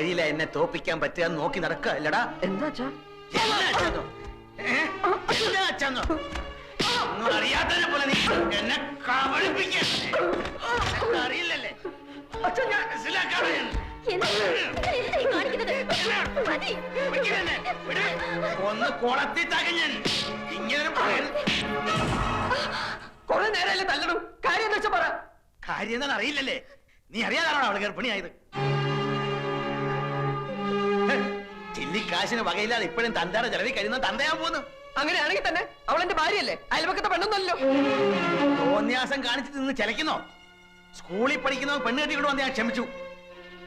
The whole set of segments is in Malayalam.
വഴിയില എന്നെ തോപ്പിക്കാൻ പറ്റുക നോക്കി നടക്കുക അല്ലടാ. എന്താ അറിയാത്തതിനെ പോലെ നീ എന്നെ അറിയില്ലല്ലേ? ഒന്ന് കുളത്തി തകഞ്ഞൻ ഇങ്ങനെ കുറെ നേരമല്ലേ തല്ലണം. കാര്യം എന്താ വെച്ചാ പറ. കാര്യം എന്താണെന്ന് അറിയില്ലല്ലേ? നീ അറിയാതാണോ അവള് ഗർഭിണിയായത്? ചില്ലിക്കാശിന് വകയില്ലാതെ ഇപ്പോഴും തന്തയുടെ ചെലവിൽ കഴിയുന്ന തന്തയാൻ പോകുന്നു. അങ്ങനെയാണെങ്കിൽ തന്നെ അവൾ എന്റെ ഭാര്യയല്ലേ, അയൽപക്കത്തെ പെണ്ണൊന്നല്ലോ. തോന്നിയാസം കാണിച്ചിട്ട് നിന്ന് ചിലക്കുന്നോ? സ്കൂളിൽ പഠിക്കുന്നവ പെണ്ണ് കെട്ടിക്കൊണ്ട് വന്ന് ഞാൻ ക്ഷമിച്ചു,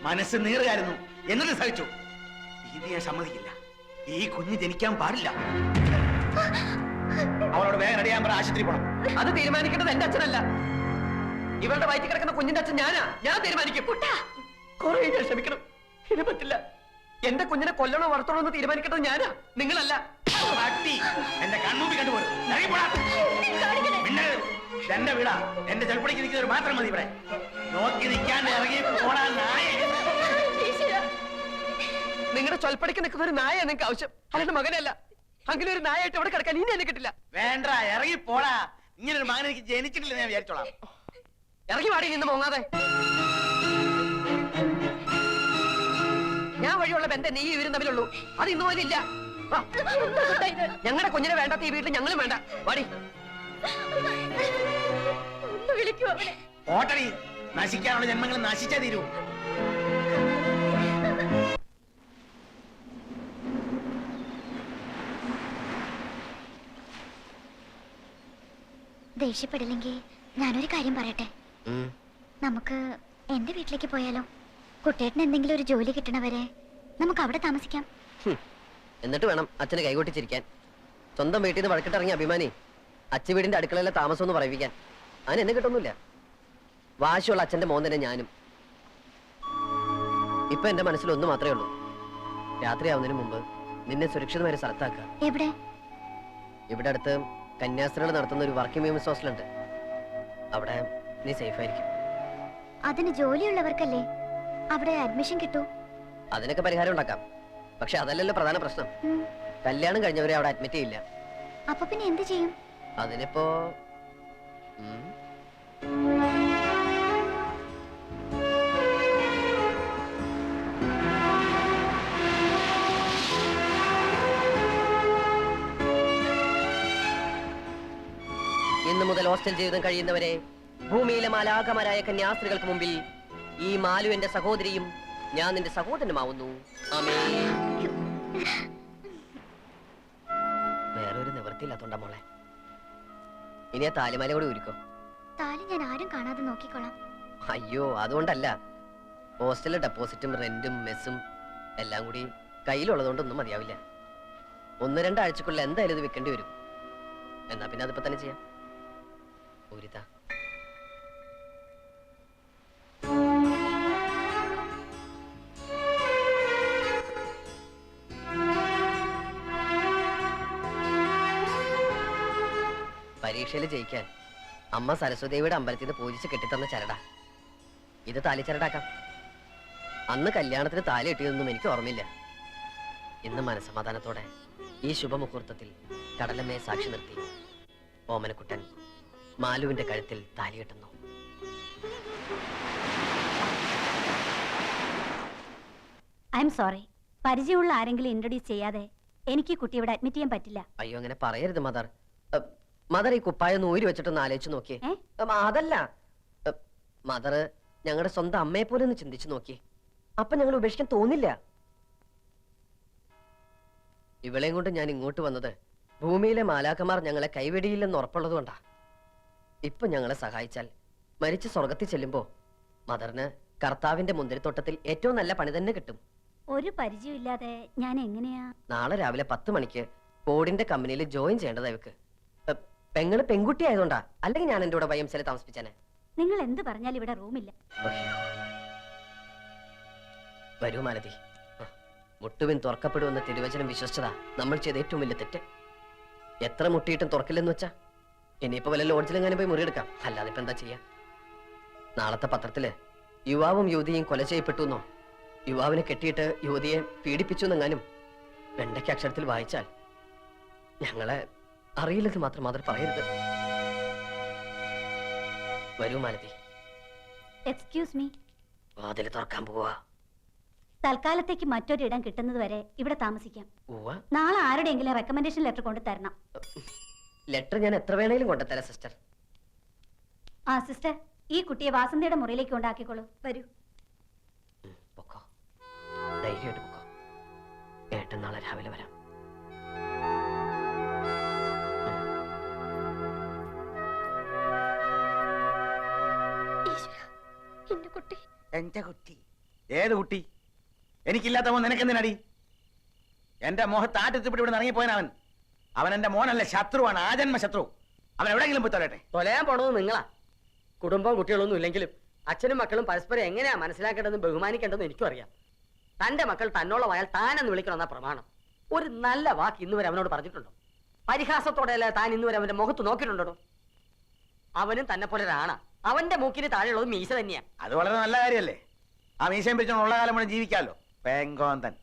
മനസ്സ് നീറുകയായിരുന്നു, എന്നിട്ട് സഹിച്ചു. ഇത് ഞാൻ സമ്മതിക്കില്ല. ഈ കുഞ്ഞ് ജനിക്കാൻ പാടില്ല. അവളോട് വേഗം റെഡിയാൻ പറ, ആശുപത്രി പോണം. അത് തീരുമാനിക്കേണ്ടത് എന്റെ അച്ഛനല്ല, ഇവളുടെ വയറ്റിൽ കിടക്കുന്ന കുഞ്ഞിന്റെ അച്ഛൻ ഞാനാ. ഞാൻ തീരുമാനിക്കും. കുറെ ഞാൻ ക്ഷമിക്കണം, ഇത് പറ്റില്ല. എന്റെ കുഞ്ഞിനെ കൊല്ലണോ വളർത്തണോ എന്ന് തീരുമാനിക്കേണ്ടത് ഞാനാ, നിങ്ങളല്ല. എന്റെ കൺമുമ്പിൽ കണ്ടുപോലും എന്റെ വീടാ, എന്റെ ചെറുപ്പടിക്ക് നിൽക്കുന്നവർ മാത്രം മതി ഇവിടെ. നോക്കി നിൽക്കാൻ ഇറങ്ങി പോടാ നായ. നിങ്ങളുടെ ചൊൽപ്പടിക്ക് നിൽക്കുന്ന ഒരു നായ നിങ്ങൾക്ക് ആവശ്യം, അല്ലാണ്ട് മകനല്ല. അങ്ങനെ ഒരു നായായിട്ട് ഇവിടെ കിടക്കാൻ ഇനി എന്നെ കിട്ടില്ല. വേണ്ട, ഇറങ്ങി പോടാ. ഇങ്ങനെ ഒരു മകൻ എനിക്ക് ജനിച്ചിട്ടില്ല ഞാൻ വിചാരിച്ചോളാം. ഇറങ്ങി വാടി നിന്ന് പോങ്ങാതെ. ഞാൻ വഴിയുള്ള ബന്ധം നീ ഇവരും തമ്മിലുള്ളൂ, അത് ഇന്നു പോലും ഇല്ല. ഞങ്ങളുടെ കുഞ്ഞിനെ വേണ്ടാത്ത ഈ വീട്ടിൽ ഞങ്ങളും വേണ്ട. വാടി. ഓട്ടടി, നശിക്കാനുള്ള ജന്മങ്ങൾ നശിച്ചാ തീരൂ. ദേഷ്യപ്പെടില്ലെങ്കിൽ ഞാനൊരു കാര്യം പറയട്ടെ. നമുക്ക് എന്റെ വീട്ടിലേക്ക് പോയാലോ? കുട്ടേട്ടന് എന്തെങ്കിലും ഒരു ജോലി കിട്ടണവരെ നമുക്ക് അവിടെ താമസിക്കാം. എന്നിട്ട് വേണം അച്ഛന് കൈകൊട്ടിച്ചിരിക്കാൻ. സ്വന്തം വീട്ടിൽ നിന്ന് വഴക്കിട്ടിറങ്ങിയ അഭിമാനി അച്ഛ വീടിന്റെ അടുക്കളയിലെ താമസം എന്ന് പറയിപ്പിക്കാൻ. അതിന് എന്നെ കിട്ടൊന്നുമില്ല. വാശിയുള്ള അച്ഛന്റെ മോൻ തന്നെ ഞാനും. ഇപ്പൊ എന്റെ മനസ്സിൽ ഒന്ന് മാത്രമേ ഉള്ളൂ, രാത്രിയാവുന്നതിന് മുമ്പ് നിന്നെ സുരക്ഷിതമായ സ്ഥലത്താക്കുക. എവിടെ? ഇവിടെ അടുത്ത് കന്യാസ്ത്രീകൾ നടത്തുന്ന ഒരു വർക്കിംഗ് വിമൻസ് ഹോസ്റ്റലുണ്ട്, അവിടെ നീ സേഫ് ആയിരിക്കും. അതിന് ജോലിയുള്ളവർക്കല്ലേ അവിടെ അഡ്മിഷൻ കിട്ടൂ. അതിനൊക്കെ പരിഹാരം ഉണ്ടാക്കാം, പക്ഷെ അതല്ലല്ലോ പ്രധാന പ്രശ്നം. കല്യാണം കഴിഞ്ഞവരെ അവിടെ അഡ്മിറ്റ് ചെയ്യില്ല. അപ്പൊ പിന്നെ എന്ത് ചെയ്യും? അതിനിപ്പോ ഇന്നു മുതൽ ഹോസ്റ്റൽ ജീവിതം കഴിയുന്നവരെ ഭൂമിയിലെ മാലാഖമാരായ കന്യാസ്ത്രീകൾക്ക് മുമ്പിൽ ഈ മാലു എന്റെ സഹോദരിയും ഞാൻ നിന്റെ സഹോദരനുമാവുന്നു. വേറൊരു നിവൃത്തിയില്ലാത്തോണ്ടാ മോളെ. ഇനി ആ താലിമാല കൂടി ഊരിക്കോ. താലി ഞാൻ ആരും കാണാതെ നോക്കിക്കോളാം. അയ്യോ, അതുകൊണ്ടല്ല. ഹോസ്റ്റലിലെ ഡെപ്പോസിറ്റും റെന്റും മെസ്സും എല്ലാം കൂടി കയ്യിലുള്ളതുകൊണ്ടൊന്നും മതിയാവില്ല. 1-2 ആഴ്ചക്കുള്ളിൽ എന്തായാലും ഇത് വെക്കേണ്ടി വരും. എന്നാ പിന്നെ അതിപ്പോ തന്നെ ചെയ്യാം. ഊരിതാ. പരീക്ഷയിൽ ജയിക്കാൻ അമ്മ സരസ്വതിയുടെ അമ്പലത്തിൽ നിന്ന് പൂജിച്ച് കെട്ടിത്തന്ന ചരടാ ഇത്. താലിച്ചരടാക്കാം. അന്ന് കല്യാണത്തിന് താലി കിട്ടിയതൊന്നും എനിക്ക് ഓർമ്മയില്ല. ഇന്ന് മനസമാധാനത്തോടെ ഈ ശുഭമുഹൂർത്തത്തിൽ കടലമ്മയെ സാക്ഷി നിർത്തി ഓമനക്കുട്ടൻ മാലുവിന്റെ കഴുത്തിൽ താലി കെട്ടുന്നു. ഐ എം സോറി, പരിചയമുള്ള ആരെങ്കിലും ഇൻട്രൊഡ്യൂസ് ചെയ്യാതെ എനിക്ക് കുട്ടി ഇവിടെ അഡ്മിറ്റ് ചെയ്യാൻ പറ്റില്ല. അയ്യോ, അങ്ങനെ പറയരുത് മദർ. മദർ ഈ കുപ്പായൊന്ന് ഊരി വെച്ചിട്ടൊന്ന് ആലോചിച്ച് നോക്കിയേ. അതല്ല മദർ, ഞങ്ങളുടെ സ്വന്തം അമ്മയെ പോലെ ഒന്ന് ചിന്തിച്ചു നോക്കിയേ. അപ്പൊ ഞങ്ങൾ ഉപേക്ഷിക്കാൻ തോന്നില്ല. ഇവളെയും കൊണ്ട് ഞാൻ ഇങ്ങോട്ട് വന്നത് ഭൂമിയിലെ മാലാഖമാർ ഞങ്ങളെ കൈവെടിയില്ലെന്ന് ഉറപ്പുള്ളത് കൊണ്ടാ. ഇപ്പൊ ഞങ്ങളെ സഹായിച്ചാൽ മരിച്ച് സ്വർഗത്തിൽ ചെല്ലുമ്പോ മദറിന് കർത്താവിന്റെ മുന്തിരിത്തോട്ടത്തിൽ ഏറ്റവും നല്ല പണി തന്നെ കിട്ടും. ഒരു പരിചയമില്ലാതെ ഞാൻ എങ്ങനെയാ? നാളെ രാവിലെ 10 മണിക്ക് ബോർഡിന്റെ കമ്പനിയിൽ ജോയിൻ ചെയ്യേണ്ടതാ ഇവക്ക്. പെങ്ങള് പെൺകുട്ടി ആയതുകൊണ്ടാ, അല്ലെങ്കിൽ ഞാൻ എന്റെ കൂടെ വൈഎംസിയിൽ താമസിപ്പിച്ചാനെ. നിങ്ങൾ എന്ത് പറഞ്ഞാൽ ഇവിടെ റൂമില്ല. വരൂ മാലതി. മുട്ടുവിൻ തുറക്കപ്പെടുമെന്ന് തിരുവചനം വിശ്വസിച്ചതാ നമ്മൾ ചെയ്ത ഏറ്റവും വലിയ തെറ്റ്. എത്ര മുട്ടിയിട്ടും തുറക്കില്ലെന്ന് വെച്ചാ ഇനിയിപ്പോ വല്ല ലോഡ്ജിലെങ്ങാനും പോയി മുറിയെടുക്കാം, അല്ലാതെ ഇപ്പൊ എന്താ ചെയ്യാ? നാളത്തെ പത്രത്തില് യുവാവും യുവതിയും കൊല ചെയ്യപ്പെട്ടു എന്നോ യുവാവിനെ കെട്ടിയിട്ട് യുവതിയെ പീഡിപ്പിച്ചു എന്നെങ്ങാനും വെണ്ടയ്ക്ക് അക്ഷരത്തിൽ വായിച്ചാൽ ഞങ്ങളെ അറിയില്ലെന്ന് മാത്രം മാതൃ പറയരുത്. വരൂ മാലതി. Excuse me. വാതിൽ തുറക്കാൻ പോവാ. തൽക്കാലത്തേക്ക് മറ്റൊരിടം കിട്ടുന്നത് വരെ ഇവിടെ താമസിക്കാം. ഉവ്വ. നാളെ ആരുടെയെങ്കിലും റെക്കമെൻഡേഷൻ ലെറ്റർ കൊണ്ട് തരണം. ലെറ്റർ ഞാൻ എത്ര വേണേലും കൊണ്ടുതരാം സിസ്റ്റർ. ആ സിസ്റ്റർ, ഈ കുട്ടിയെ വാസന്തിയുടെ മുറിയിലേക്ക് കൊണ്ടാക്കിക്കോളൂ. വരൂ. പൊക്കോ, ധൈര്യമായിട്ട് പൊക്കോ. ഏട്ടൻ നാളെ രാവിലെ വരാം. എന്റെ കുട്ടി. എന്റെ കുട്ടി? ഏത് കുട്ടി? എനിക്കില്ലാത്ത മോൻ നിനക്കെന്തിനടി? എന്റെ മോഹത്ത് ആറ്റത്തിപ്പിടി ഇവിടെ ഇറങ്ങിപ്പോയനവൻ. അവൻ എന്റെ മോനല്ല, ശത്രുവാണ്, ആജന്മ ശത്രു. അവൻ എവിടെയെങ്കിലും പോയി തൊലട്ടെ. തൊലയാൻ പോണത് നിങ്ങളാ. കുടുംബവും കുട്ടികളൊന്നും ഇല്ലെങ്കിലും അച്ഛനും മക്കളും പരസ്പരം എങ്ങനെയാ മനസ്സിലാക്കേണ്ടതെന്ന് ബഹുമാനിക്കേണ്ടതെന്ന് എനിക്കും അറിയാം. തന്റെ മക്കൾ തന്നോളമായാൽ താനെന്ന് വിളിക്കണമെന്ന പ്രമാണം. ഒരു നല്ല വാക്ക് ഇന്നുവരെ അവനോട് പറഞ്ഞിട്ടുണ്ടോ? പരിഹാസത്തോടെയല്ല താൻ ഇന്നുവരെ അവന്റെ മുഖത്ത് നോക്കിയിട്ടുണ്ടോ? അവനും തന്നെ പോലെ ഒരാണാ. അവന്റെ മൂക്കിന് താഴെയുള്ളത് മീശ തന്നെയാ. അത് വളരെ നല്ല കാര്യമല്ലേ? ആ മീശയും പിടിച്ചോണ്ട് ഉള്ള കാലം മുഴുവൻ ജീവിക്കാമല്ലോ. പെങ്കോന്തൻ.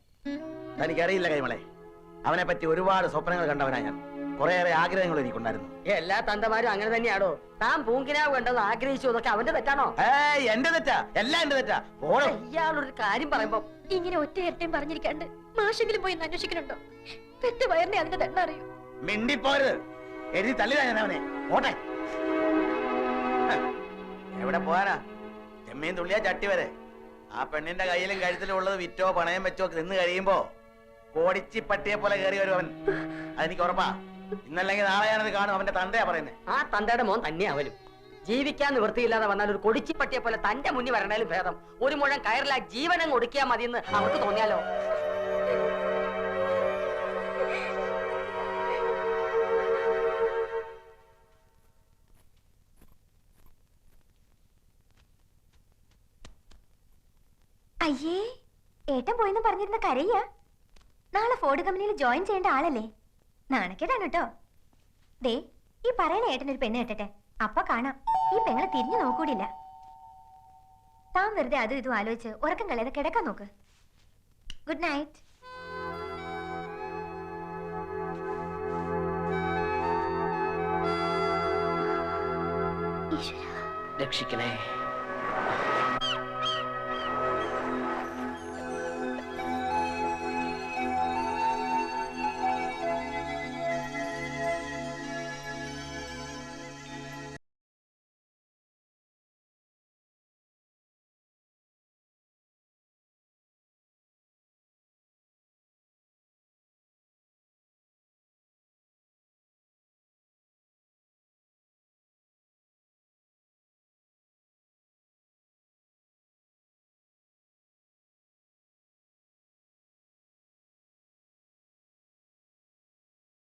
തനിക്കറിയില്ല കൈമളെ, അവനെ പറ്റി ഒരുപാട് സ്വപ്നങ്ങൾ കണ്ടവനാ ഞാൻ. കുറേയേറെ ആഗ്രഹങ്ങൾ എനിക്കുണ്ടായിരുന്നു. എല്ലാ തന്തമാരും അങ്ങനെ തന്നെയാണോ? താൻ പൂങ്കിനാവ് കണ്ടെന്ന് ആഗ്രഹിച്ചു എന്നൊക്കെ അവന്റെ തെറ്റാണോ? എന്റെ തെറ്റാ, എല്ലാം എന്റെ തെറ്റാ. ഓടോ. ഇയാളൊരു കാര്യം പറയുമ്പോ ഇങ്ങനെ ഒറ്റ ഇരട്ടയും പറഞ്ഞിരിക്കാണ്ട് മാഷെങ്കിലും പോയി അന്വേഷിക്കണുണ്ടോ? പെറ്റ വയറിനെ അതിന്റെ ദണ്ണ അറിയൂ. മിണ്ടിപ്പോരുത്. എഴുതി തള്ളിതാ ഞാൻ അവനെ. ഓട്ടെ. എവിടെ പോകാനാ? ചെമ്മീൻ തുള്ളിയാ ചട്ടി വരെ. ആ പെണ്ണിന്റെ കയ്യിലും കഴുത്തിലും ഉള്ളത് വിറ്റോ പണയം വെച്ചോ നിന്ന് കഴിയുമ്പോ കോടിച്ചി പട്ടിയെ പോലെ കയറി വരും അവൻ. അതെനിക്ക് ഉറപ്പാ. ഇന്നല്ലെങ്കിൽ നാളെ ഞാനത് കാണും. അവന്റെ തന്തയാ പറയുന്നത്. ആ തന്തയുടെ മോൻ തന്നെ അവനും. ജീവിക്കാൻ നിവൃത്തിയില്ലാതെ വന്നാൽ ഒരു കൊടിച്ചിപ്പട്ടിയെ പോലെ തന്റെ മുന്നിൽ വരണേലും ഭേദം ഒരു മുഴം കയറില്ല ജീവനം ഒടുക്കിയാൽ മതിയെന്ന് അവർക്ക് തോന്നിയാലോ? അയ്യേ, ഏട്ടൻ പോയെന്ന് പറഞ്ഞിരുന്ന കരയ്യ. നാളെ ഫോർഡ് കമ്പനിയിൽ ജോയിൻ ചെയ്യേണ്ട ആളല്ലേ? നാണക്കേടാണ് കേട്ടോ. ദേ, ഈ പറയണ ഏട്ടനൊരു പെണ്ണ് കെട്ടട്ടെ, അപ്പൊ കാണാം ഈ പെങ്ങളെ തിരിഞ്ഞു നോക്കൂടില്ല. താൻ വെറുതെ അതും ഇതും ആലോചിച്ച് ഉറക്കം കളയാതെ കിടക്കാൻ നോക്ക്. Good night. രക്ഷിക്കണേ.